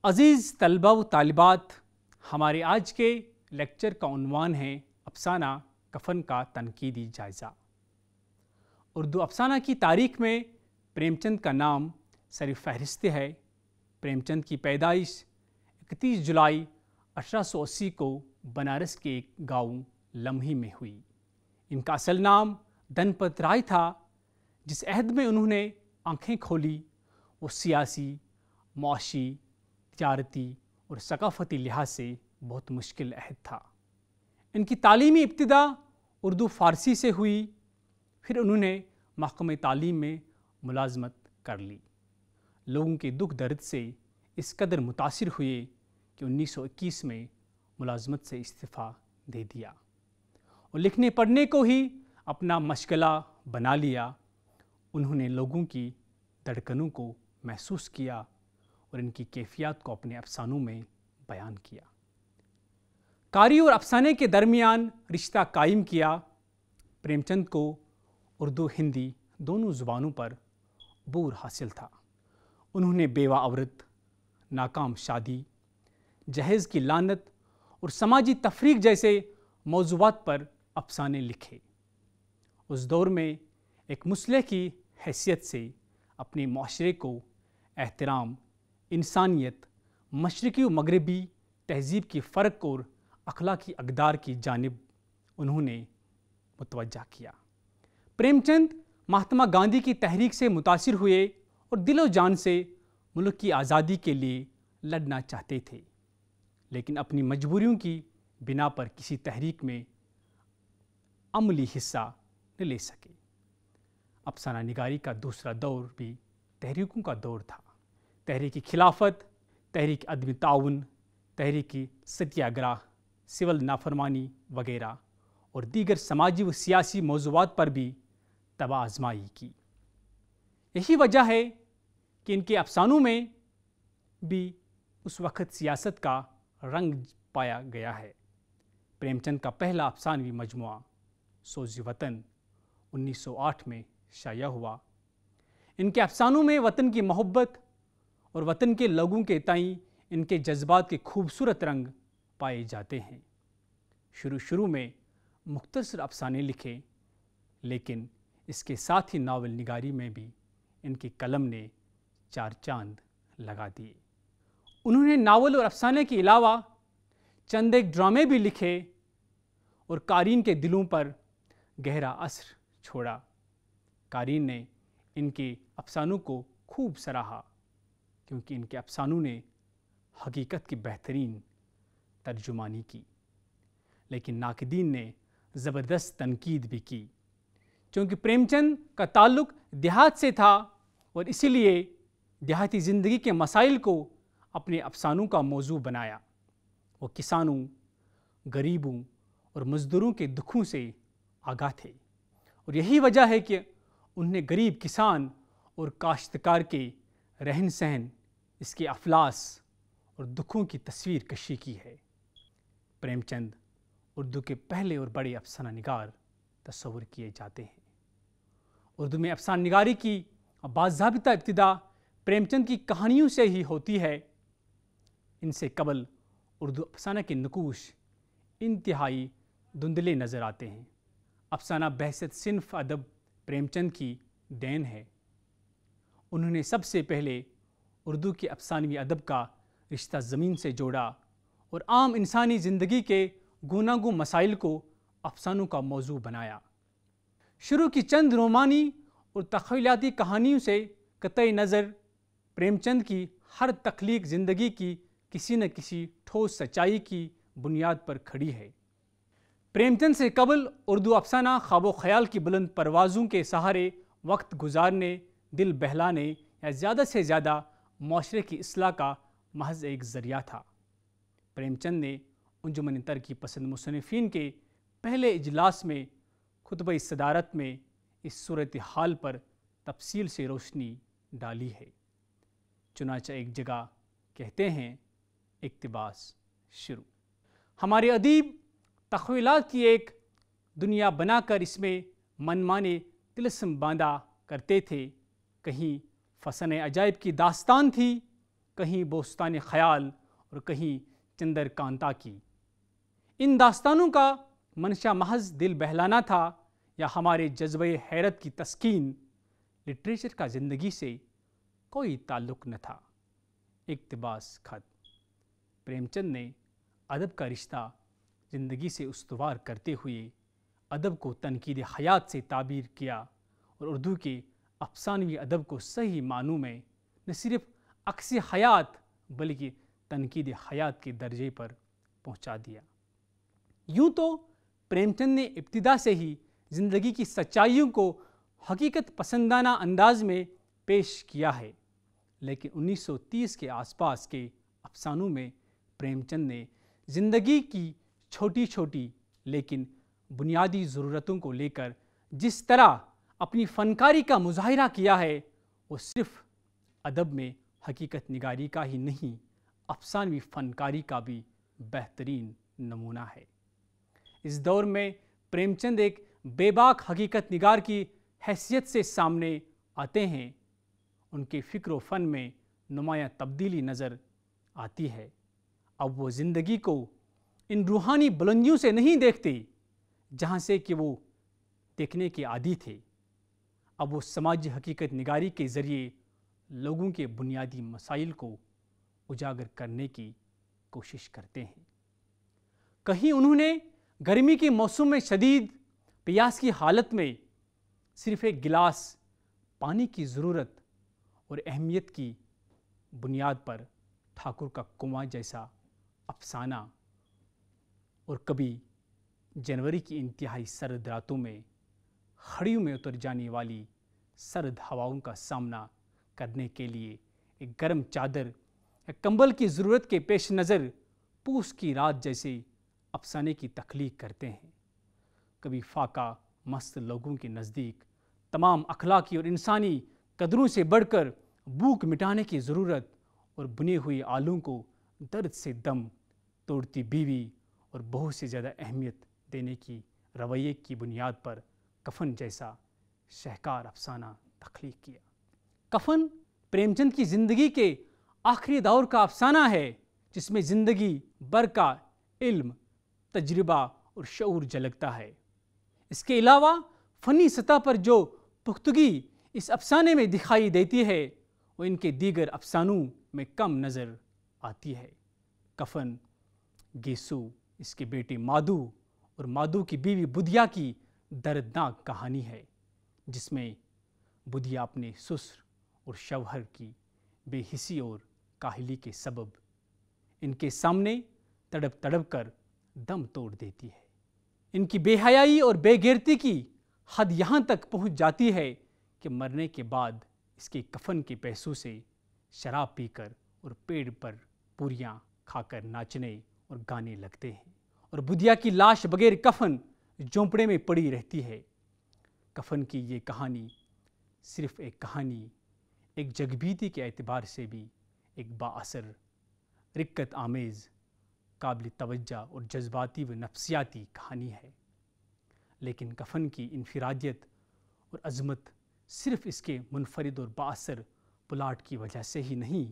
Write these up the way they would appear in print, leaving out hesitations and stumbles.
عزیز طلبہ و طالبات، ہمارے آج کے لیکچر کا عنوان ہے افسانہ کفن کا تنقیدی جائزہ۔ اردو افسانہ کی تاریخ میں پریم چند کا نام سر فہرست ہے۔ پریم چند کی پیدائش 31 جولائی 1880 کو بنارس کے ایک گاؤں لمحی میں ہوئی۔ ان کا اصل نام دھنپت رائے تھا۔ جس عہد میں انہوں نے آنکھیں کھولی وہ سیاسی، معاشی، تجارتی اور ثقافتی لحاظ سے بہت مشکل عہد تھا۔ ان کی تعلیمی ابتدا اردو فارسی سے ہوئی، پھر انہوں نے محکمہ تعلیم میں ملازمت کر لی۔ لوگوں کے دکھ درد سے اس قدر متاثر ہوئے کہ 1921 میں ملازمت سے استعفیٰ دے دیا اور لکھنے پڑھنے کو ہی اپنا مشغلہ بنا لیا۔ انہوں نے لوگوں کی دھڑکنوں کو محسوس کیا اور ان کی کیفیات کو اپنے افسانوں میں بیان کیا۔ قاری اور افسانے کے درمیان رشتہ قائم کیا۔ پریم چند کو اردو ہندی دونوں زبانوں پر عبور حاصل تھا۔ انہوں نے بیوہ عورت، ناکام شادی، جہیز کی لعنت اور سماجی تفریق جیسے موضوعات پر افسانے لکھے۔ اس دور میں ایک مصلح کی حیثیت سے اپنے معاشرے کو احترام، انسانیت، مشرقی و مغربی تہذیب کی فرق اور اخلاقی اقدار کی جانب انہوں نے متوجہ کیا۔ پریم چند مہاتما گاندھی کی تحریک سے متاثر ہوئے اور دل و جان سے ملک کی آزادی کے لیے لڑنا چاہتے تھے، لیکن اپنی مجبوریوں کی بنا پر کسی تحریک میں عملی حصہ نہ لے سکے۔ افسانہ نگاری کا دوسرا دور بھی تحریکوں کا دور تھا۔ تحریک خلافت، تحریک عدم تعاون، تحریک ستیہ گرہ، سول نافرمانی وغیرہ اور دیگر سماجی و سیاسی موضوعات پر بھی طبع آزمائی کی۔ یہی وجہ ہے کہ ان کے افسانوں میں بھی اس وقت سیاست کا رنگ پایا گیا ہے۔ پریم چند کا پہلا افسانوی مجموعہ سوز وطن 1908 میں شائع ہوا۔ ان کے افسانوں میں وطن کی محبت اور وطن کے لوگوں کے تئیں ان کے جذبات کے خوبصورت رنگ پائے جاتے ہیں۔ شروع میں مختصر افسانے لکھے، لیکن اس کے ساتھ ہی ناول نگاری میں بھی ان کی قلم نے 4 چاند لگا دیے۔ انہوں نے ناول اور افسانے کے علاوہ چند ایک ڈرامے بھی لکھے اور قارئین کے دلوں پر گہرا اثر چھوڑا۔ قارئین نے ان کے افسانوں کو خوب سراہا، کیونکہ ان کے افسانوں نے حقیقت کی بہترین ترجمانی کی۔ لیکن ناقدین نے زبردست تنقید بھی کی، چونکہ پریم چند کا تعلق دیہات سے تھا اور اسی لیے دیہاتی زندگی کے مسائل کو اپنے افسانوں کا موضوع بنایا۔ وہ کسانوں، غریبوں اور مزدوروں کے دکھوں سے آگاہ تھے، اور یہی وجہ ہے کہ انہوں نے غریب کسان اور کاشتکار کے رہن سہن، اس کے افلاس اور دکھوں کی تصویر کشی کی ہے۔ پریم چند اردو کے پہلے اور بڑے افسانہ نگار تصور کیے جاتے ہیں۔ اردو میں افسانہ نگاری کی باضابطہ ابتدا پریم چند کی کہانیوں سے ہی ہوتی ہے۔ ان سے قبل اردو افسانہ کے نقوش انتہائی دھندلے نظر آتے ہیں۔ افسانہ بحثیت صنف ادب پریم چند کی دین ہے۔ انہوں نے سب سے پہلے اردو کے افسانوی ادب کا رشتہ زمین سے جوڑا اور عام انسانی زندگی کے گوناگوں مسائل کو افسانوں کا موضوع بنایا۔ شروع کی چند رومانی اور تخیلاتی کہانیوں سے قطع نظر پریم چند کی ہر تخلیق زندگی کی کسی نہ کسی ٹھوس سچائی کی بنیاد پر کھڑی ہے۔ پریم چند سے قبل اردو افسانہ خواب و خیال کی بلند پروازوں کے سہارے وقت گزارنے، دل بہلانے یا زیادہ سے زیادہ معاشرے کی اصلاح کا محض ایک ذریعہ تھا۔ پریم چند نے انجمن ترقی پسند مصنفین کے پہلے اجلاس میں خطبہ صدارت میں اس صورتحال پر تفصیل سے روشنی ڈالی ہے۔ چنانچہ ایک جگہ کہتے ہیں، اقتباس شروع: ہمارے ادیب تخیلات کی ایک دنیا بنا کر اس میں منمانے طلسم باندھا کرتے تھے۔ کہیں فسانۂ عجائب کی داستان تھی، کہیں بوستان خیال اور کہیں چندر کانتا کی۔ ان داستانوں کا منشا محض دل بہلانا تھا یا ہمارے جذبہ حیرت کی تسکین؟ لٹریچر کا زندگی سے کوئی تعلق نہ تھا۔ اقتباس خط۔ پریم چند نے ادب کا رشتہ زندگی سے استوار کرتے ہوئے ادب کو تنقید حیات سے تعبیر کیا اور اردو کے افسانوی ادب کو صحیح معنوں میں نہ صرف عکس حیات بلکہ تنقید حیات کے درجے پر پہنچا دیا۔ یوں تو پریم چند نے ابتدا سے ہی زندگی کی سچائیوں کو حقیقت پسندانہ انداز میں پیش کیا ہے، لیکن 1930 کے آس پاس کے افسانوں میں پریم چند نے زندگی کی چھوٹی چھوٹی لیکن بنیادی ضرورتوں کو لے کر جس طرح اپنی فنکاری کا مظاہرہ کیا ہے وہ صرف ادب میں حقیقت نگاری کا ہی نہیں، افسانوی فنکاری کا بھی بہترین نمونہ ہے۔ اس دور میں پریم چند ایک بے باک حقیقت نگار کی حیثیت سے سامنے آتے ہیں۔ ان کے فکر و فن میں نمایاں تبدیلی نظر آتی ہے۔ اب وہ زندگی کو ان روحانی بلندیوں سے نہیں دیکھتے جہاں سے کہ وہ دیکھنے کے عادی تھے۔ اب وہ سماجی حقیقت نگاری کے ذریعے لوگوں کے بنیادی مسائل کو اجاگر کرنے کی کوشش کرتے ہیں۔ کہیں انہوں نے گرمی کے موسم میں شدید پیاس کی حالت میں صرف ایک گلاس پانی کی ضرورت اور اہمیت کی بنیاد پر ٹھاکر کا کنواں جیسا افسانہ، اور کبھی جنوری کی انتہائی سرد راتوں میں ہڑیوں میں اتر جانے والی سرد ہواؤں کا سامنا کرنے کے لیے ایک گرم چادر یا کمبل کی ضرورت کے پیش نظر پوس کی رات جیسے افسانے کی تخلیق کرتے ہیں۔ کبھی فاقہ مست لوگوں کے نزدیک تمام اخلاقی اور انسانی قدروں سے بڑھ کر بھوک مٹانے کی ضرورت اور بنے ہوئے آلوں کو درد سے دم توڑتی بیوی اور بہت سے زیادہ اہمیت دینے کی رویے کی بنیاد پر کفن جیسا شہکار افسانہ تخلیق کیا۔ کفن پریم چند کی زندگی کے آخری دور کا افسانہ ہے جس میں زندگی بھر کا علم، تجربہ اور شعور جھلکتا ہے۔ اس کے علاوہ فنی سطح پر جو پختگی اس افسانے میں دکھائی دیتی ہے وہ ان کے دیگر افسانوں میں کم نظر آتی ہے۔ کفن گیسو، اس کے بیٹے مادو اور مادو کی بیوی بدھیا کی دردناک کہانی ہے، جس میں بدھیا اپنے سسر اور شوہر کی بے حسی اور کاہلی کے سبب ان کے سامنے تڑپ تڑپ کر دم توڑ دیتی ہے۔ ان کی بے حیائی اور بے غیرتی کی حد یہاں تک پہنچ جاتی ہے کہ مرنے کے بعد اس کے کفن کے پیسوں سے شراب پی کر اور پیڑ پر پوریاں کھا کر ناچنے اور گانے لگتے ہیں، اور بدھیا کی لاش بغیر کفن جھونپڑے میں پڑی رہتی ہے۔ کفن کی یہ کہانی صرف ایک کہانی، ایک جگبیتی کے اعتبار سے بھی ایک بااثر، رقت آمیز، قابل توجہ اور جذباتی و نفسیاتی کہانی ہے۔ لیکن کفن کی انفرادیت اور عظمت صرف اس کے منفرد اور بااثر پلاٹ کی وجہ سے ہی نہیں،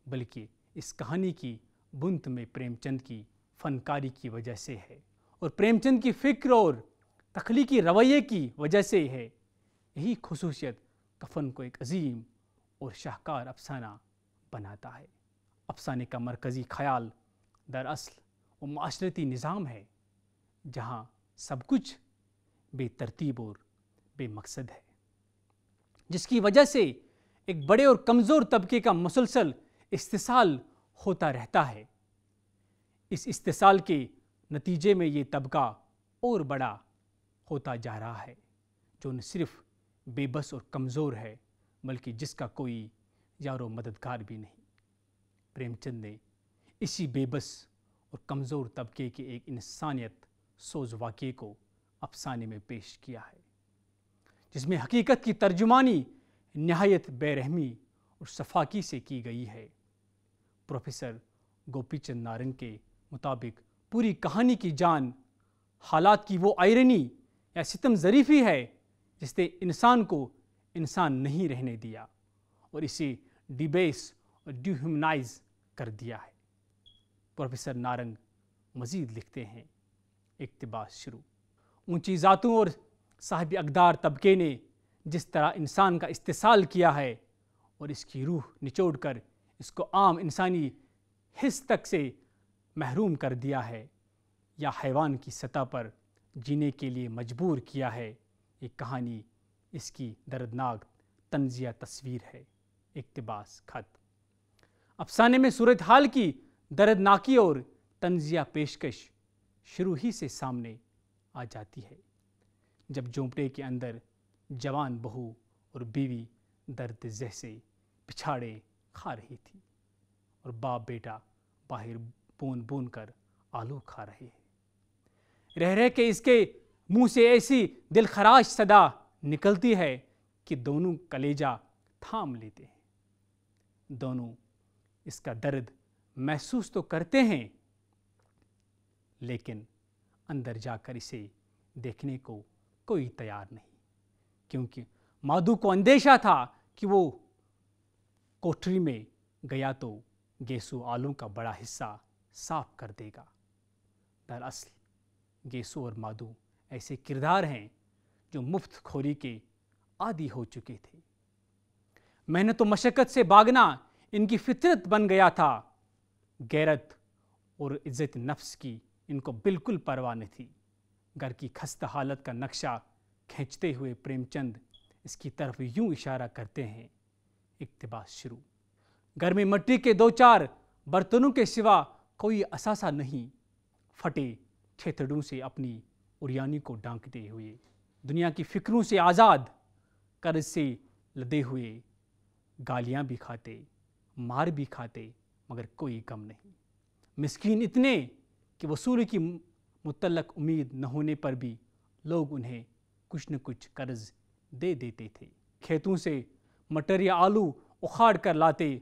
بلکہ اس کہانی کی بنت میں پریم چند کی فنکاری کی وجہ سے ہے، اور پریم چند کی فکر اور تخلیقی رویے کی وجہ سے ہے۔ یہی خصوصیت کفن کو ایک عظیم اور شاہکار افسانہ بناتا ہے۔ افسانے کا مرکزی خیال دراصل وہ معاشرتی نظام ہے جہاں سب کچھ بے ترتیب اور بے مقصد ہے، جس کی وجہ سے ایک بڑے اور کمزور طبقے کا مسلسل استحصال ہوتا رہتا ہے۔ اس استحصال کے نتیجے میں یہ طبقہ اور بڑا ہوتا جا رہا ہے جو نہ صرف بے بس اور کمزور ہے بلکہ جس کا کوئی یار و مددگار بھی نہیں۔ پریم چند نے اسی بے بس اور کمزور طبقے کے ایک انسانیت سوز واقعے کو افسانے میں پیش کیا ہے، جس میں حقیقت کی ترجمانی نہایت بے رحمی اور صفاقی سے کی گئی ہے۔ پروفیسر گوپی چند نارنگ کے مطابق پوری کہانی کی جان حالات کی وہ آئرنی یا ستم ظریفی ہے جس نے انسان کو انسان نہیں رہنے دیا اور اسے ڈیبیس اور ڈیہیومنائز کر دیا ہے۔ پروفیسر نارنگ مزید لکھتے ہیں، اقتباس شروع۔ اونچی ذاتوں اور صاحب اقدار طبقے نے جس طرح انسان کا استحصال کیا ہے اور اس کی روح نچوڑ کر اس کو عام انسانی حس تک سے محروم کر دیا ہے یا حیوان کی سطح پر جینے کے لیے مجبور کیا ہے، یہ کہانی اس کی دردناک طنزیہ تصویر ہے۔ اقتباس خط۔ افسانے میں صورتحال کی دردناکی اور طنزیہ پیشکش شروع ہی سے سامنے آ جاتی ہے، جب جھونپڑے کے اندر جوان بہو اور بیوی درد زہ سے پچھاڑے کھا رہی تھی اور باپ بیٹا باہر بون بون کر آلو کھا رہے ہیں۔ رہ رہ کے اس کے منہ سے ایسی دلخراش صدا نکلتی ہے کہ دونوں کلیجہ تھام لیتے ہیں۔ دونوں اس کا درد محسوس تو کرتے ہیں، لیکن اندر جا کر اسے دیکھنے کو کوئی تیار نہیں، کیونکہ مادو کو اندیشہ تھا کہ وہ کوٹری میں گیا تو گیسو آلوں کا بڑا حصہ صاف کر دے گا۔ دراصل گیسو اور مادو ایسے کردار ہیں جو مفت خوری کے عادی ہو چکے تھے۔ محنت و مشقت سے بھاگنا ان کی فطرت بن گیا تھا۔ غیرت اور عزت نفس کی ان کو بالکل پرواہ نہیں تھی۔ گھر کی خستہ حالت کا نقشہ کھینچتے ہوئے پریم چند اس کی طرف یوں اشارہ کرتے ہیں، اقتباس شروع۔ گھر میں مٹی کے دو چار برتنوں کے سوا کوئی اثاثہ نہیں۔ پھٹے چھیتڑوں سے اپنی اریانی کو ڈھانکتے ہوئے، دنیا کی فکروں سے آزاد، قرض سے لدے ہوئے، گالیاں بھی کھاتے، مار بھی کھاتے، مگر کوئی غم نہیں۔ مسکین اتنے کہ وصول کی متعلق امید نہ ہونے پر بھی لوگ انہیں کچھ نہ کچھ قرض دے دیتے تھے۔ کھیتوں سے مٹر یا آلو اکھاڑ کر لاتے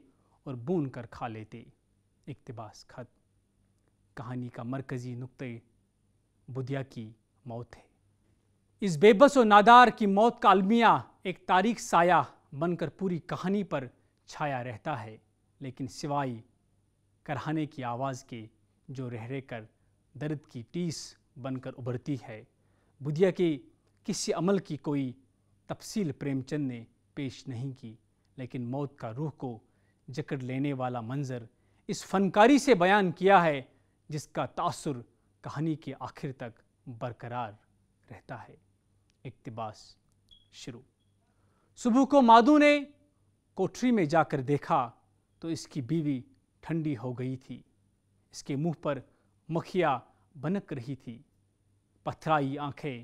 اور بون کر کھا لیتے۔ اقتباس خط۔ کہانی کا مرکزی نقطہ بدھیا کی موت ہے۔ اس بے بس و نادار کی موت کا المیہ ایک تاریک سایہ بن کر پوری کہانی پر چھایا رہتا ہے، لیکن سوائے کرہانے کی آواز کے جو رہ رہ کر درد کی ٹیس بن کر ابھرتی ہے، بدھیا کے کسی عمل کی کوئی تفصیل پریم چند نے پیش نہیں کی، لیکن موت کا روح کو جکڑ لینے والا منظر اس فنکاری سے بیان کیا ہے جس کا تاثر کہانی کے آخر تک برقرار رہتا ہے۔ اقتباس شروع۔ صبح کو مادو نے کوٹری میں جا کر دیکھا تو اس کی بیوی ٹھنڈی ہو گئی تھی۔ اس کے منہ پر مکھیاں بنک رہی تھی، پتھرائی آنکھیں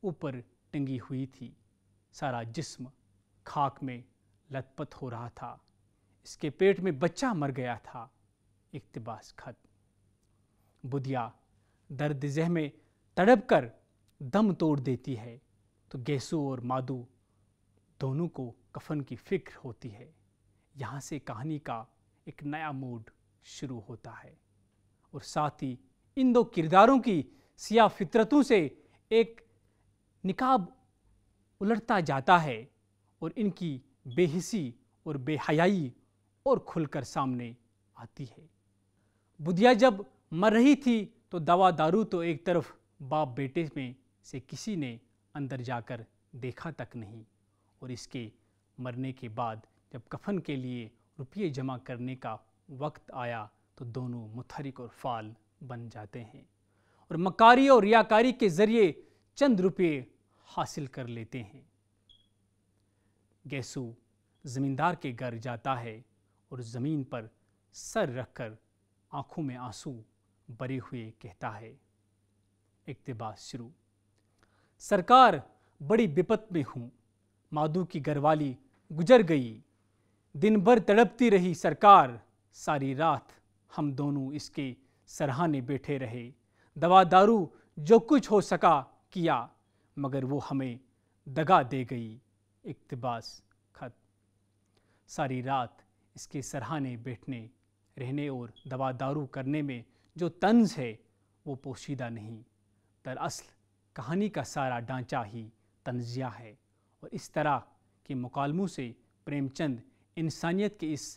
اوپر ٹنگی ہوئی تھی، سارا جسم خاک میں لت پت ہو رہا تھا۔ اس کے پیٹ میں بچہ مر گیا تھا۔ اقتباس خط۔ بدھیا درد زہ میں تڑپ کر دم توڑ دیتی ہے تو گیسو اور مادو دونوں کو کفن کی فکر ہوتی ہے۔ یہاں سے کہانی کا ایک نیا موڈ شروع ہوتا ہے اور ساتھ ہی ان دو کرداروں کی سیاہ فطرتوں سے ایک نقاب الٹتا جاتا ہے اور ان کی بے حسی اور بے حیائی اور کھل کر سامنے آتی ہے۔ بدھیا جب مر رہی تھی تو دوا دارو تو ایک طرف، باپ بیٹے میں سے کسی نے اندر جا کر دیکھا تک نہیں، اور اس کے مرنے کے بعد جب کفن کے لیے روپیے جمع کرنے کا وقت آیا تو دونوں متحرک اور فعال بن جاتے ہیں اور مکاری اور ریاکاری کے ذریعے چند روپے حاصل کر لیتے ہیں۔ گیسو زمیندار کے گھر جاتا ہے اور زمین پر سر رکھ کر آنکھوں میں آنسو بھرے ہوئے کہتا ہے۔ اقتباس شروع۔ سرکار بڑی بپت میں ہوں، مادو کی گھر والی گزر گئی، دن بھر تڑپتی رہی سرکار، ساری رات ہم دونوں اس کے سرہانے بیٹھے رہے، دوا دارو جو کچھ ہو سکا کیا، مگر وہ ہمیں دگا دے گئی۔ اقتباس خط۔ ساری رات اس کے سرہانے بیٹھنے، رہنے اور دوا دارو کرنے میں جو طنز ہے وہ پوشیدہ نہیں، دراصل کہانی کا سارا ڈھانچہ ہی طنزیہ ہے، اور اس طرح کے مکالموں سے پریم چند انسانیت کے اس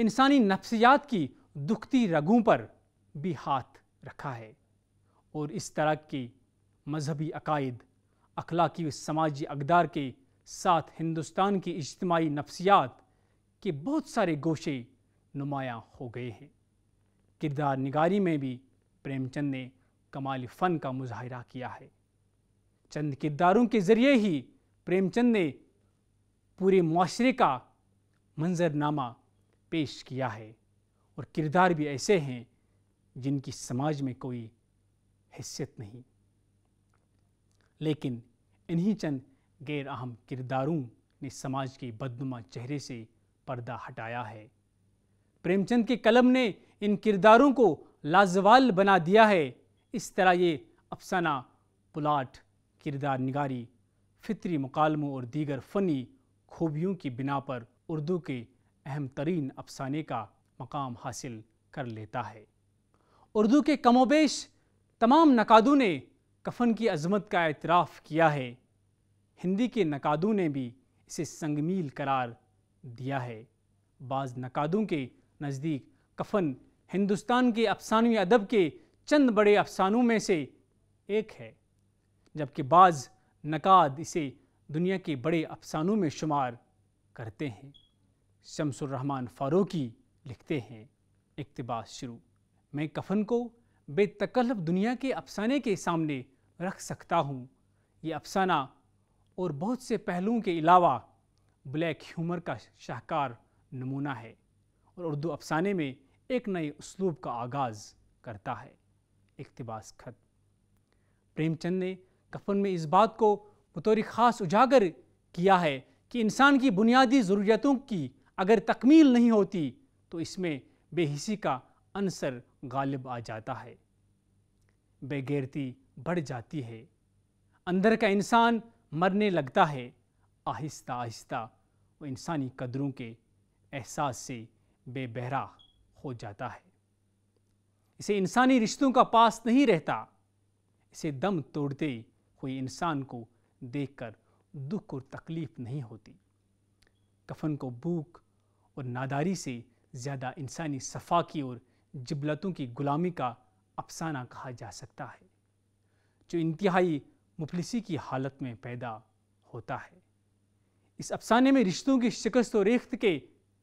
انسانی نفسیات کی دکھتی رگوں پر بھی ہاتھ رکھا ہے، اور اس طرح کے مذہبی عقائد، اخلاقی و سماجی اقدار کے ساتھ ہندوستان کی اجتماعی نفسیات کے بہت سارے گوشے نمایاں ہو گئے ہیں۔ کردار نگاری میں بھی پریم چند نے کمال فن کا مظاہرہ کیا ہے۔ چند کرداروں کے ذریعے ہی پریم چند نے پورے معاشرے کا منظرنامہ پیش کیا ہے، اور کردار بھی ایسے ہیں جن کی سماج میں کوئی حیثیت نہیں، لیکن انہی چند غیر اہم کرداروں نے سماج کے بدنما چہرے سے پردہ ہٹایا ہے۔ پریم چند کے قلم نے ان کرداروں کو لازوال بنا دیا ہے۔ اس طرح یہ افسانہ پلاٹ، کردار نگاری، فطری مکالموں اور دیگر فنی خوبیوں کی بنا پر اردو کے اہم ترین افسانے کا مقام حاصل کر لیتا ہے۔ اردو کے کم و بیش تمام نقادوں نے کفن کی عظمت کا اعتراف کیا ہے۔ ہندی کے نقادوں نے بھی اسے سنگ میل قرار دیا ہے۔ بعض نقادوں کے نزدیک کفن ہندوستان کے افسانوی ادب کے چند بڑے افسانوں میں سے ایک ہے، جبکہ بعض نقاد اسے دنیا کے بڑے افسانوں میں شمار کرتے ہیں۔ شمس الرحمن فاروقی لکھتے ہیں، اقتباس شروع: میں کفن کو بے تکلف دنیا کے افسانے کے سامنے رکھ سکتا ہوں۔ یہ افسانہ اور بہت سے پہلوؤں کے علاوہ بلیک ہیومر کا شاہکار نمونہ ہے، اور اردو افسانے میں ایک نئے اسلوب کا آغاز کرتا ہے۔ اقتباس ختم۔ پریم چند نے کفن میں اس بات کو بطور خاص اجاگر کیا ہے کہ انسان کی بنیادی ضروریتوں کی اگر تکمیل نہیں ہوتی تو اس میں بے حسی کا عنصر غالب آ جاتا ہے، بے غیرتی بڑھ جاتی ہے، اندر کا انسان مرنے لگتا ہے۔ آہستہ آہستہ وہ انسانی قدروں کے احساس سے بے بہرا ہو جاتا ہے۔ اسے انسانی رشتوں کا پاس نہیں رہتا۔ اسے دم توڑتے ہوئے انسان کو دیکھ کر دکھ اور تکلیف نہیں ہوتی۔ کفن کو بھوک اور ناداری سے زیادہ انسانی صفاقی اور جبلتوں کی غلامی کا افسانہ کہا جا سکتا ہے، جو انتہائی مفلسی کی حالت میں پیدا ہوتا ہے۔ اس افسانے میں رشتوں کی شکست و ریخت کے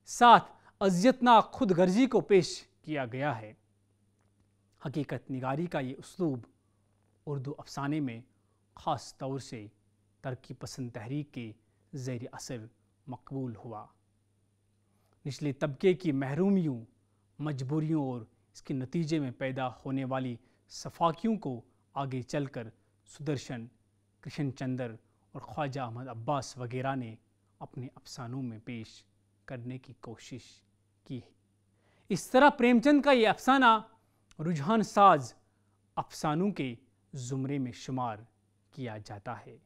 ساتھ اذیتناک خود غرضی کو پیش کیا گیا ہے۔ حقیقت نگاری کا یہ اسلوب اردو افسانے میں خاص طور سے ترقی پسند تحریک کے زیر اثر مقبول ہوا۔ نچلے طبقے کی محرومیوں، مجبوریوں اور اس کے نتیجے میں پیدا ہونے والی سفاکیوں کو آگے چل کر سدرشن، کرشن چندر اور خواجہ احمد عباس وغیرہ نے اپنے افسانوں میں پیش کرنے کی کوشش کی۔ اس طرح پریم چند کا یہ افسانہ رجحان ساز افسانوں کے زمرے میں شمار کیا جاتا ہے۔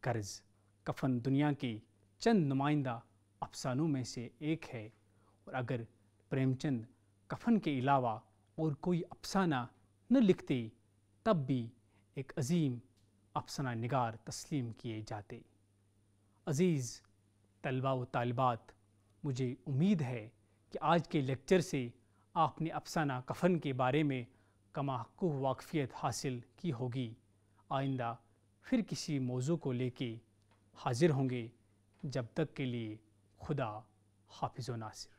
غرض کفن دنیا کے چند نمائندہ افسانوں میں سے ایک ہے، اور اگر پریم چند کفن کے علاوہ اور کوئی افسانہ نہ لکھتے تب بھی ایک عظیم افسانہ نگار تسلیم کیے جاتے۔ عزیز طلباء و طالبات، مجھے امید ہے کہ آج کے لیکچر سے آپ نے افسانہ کفن کے بارے میں کما حقہ واقفیت حاصل کی ہوگی۔ آئندہ پھر کسی موضوع کو لے کے حاضر ہوں گے۔ جب تک کے لیے خدا حافظ و ناصر۔